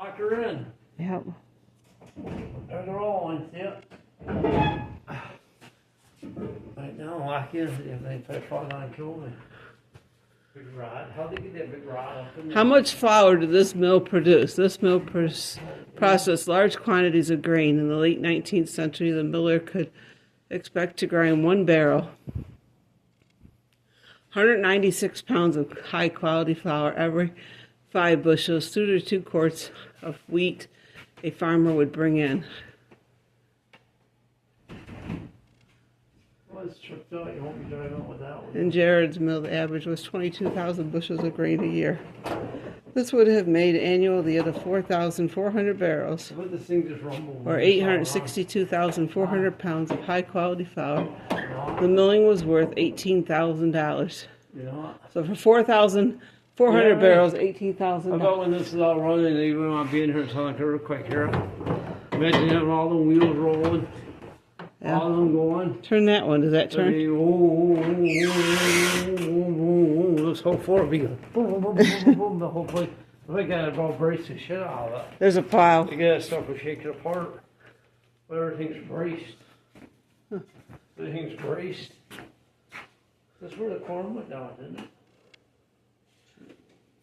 Lock her in. Yep. There's her all on, yep. Right now, lock in if they probably gonna kill me. Big rod. How'd they get that big rod up in there? How much flour did this mill produce? This mill processed large quantities of grain. In the late 19th century, the miller could expect to grind 1 barrel, 196 pounds of high-quality flour every 5 bushels, 2 to 2 quarts of wheat a farmer would bring in. Well, it's tripped out. You won't be driving with that one. In Jared's mill, the average was 22,000 bushels of grain a year. This would have made annual yield of 4,400 barrels, But this thing just rumbled. or 862,400 pounds of high-quality flour. The milling was worth $18,000. You know what? So for 4,400 barrels, $18,000. I bet when this is all running, they even want to be in here until like a earthquake here. Imagine having all the wheels rolling, all of them going. Turn that one. Does that turn? This whole floor be going boom, boom, boom, boom, boom, the whole place. We got to about brace the shit out of it. There's a pile. You get that stuff and shake it apart. But everything's braced. Everything's braced. That's where the corn went down, didn't it?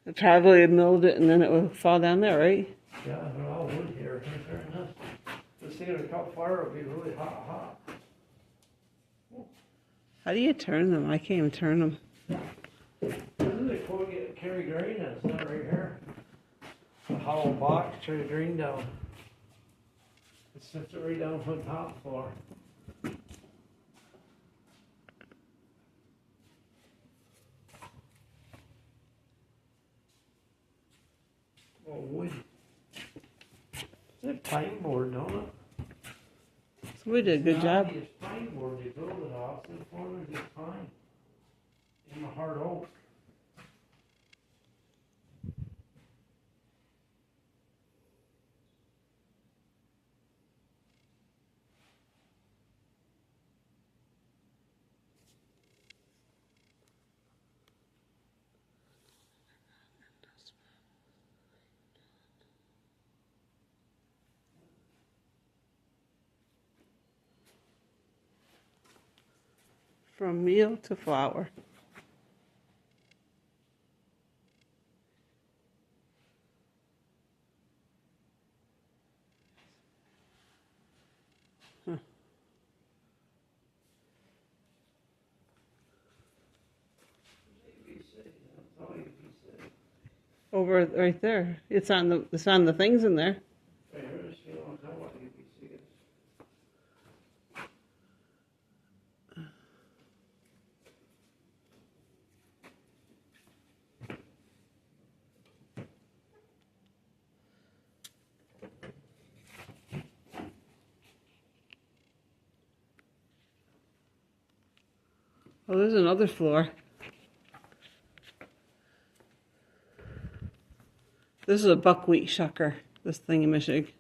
It probably milled it and then it would fall down there, right? Yeah, they're all wood here. This thing would caught fire, it would be really hot. How do you turn them? I can't even turn them. Isn't it cool to carry grain? It's not right here. A hollow box, carry the grain down. It sits it right down from the top floor. Oh, wood. It's a pine board, don't it? So we did a good job. It's pine board. They build it off. The floor is just pine. In the hard oak. From meal to flour. Over right there. It's on the things in there. Oh, there's another floor. This is a buckwheat shucker, this thing in Michigan.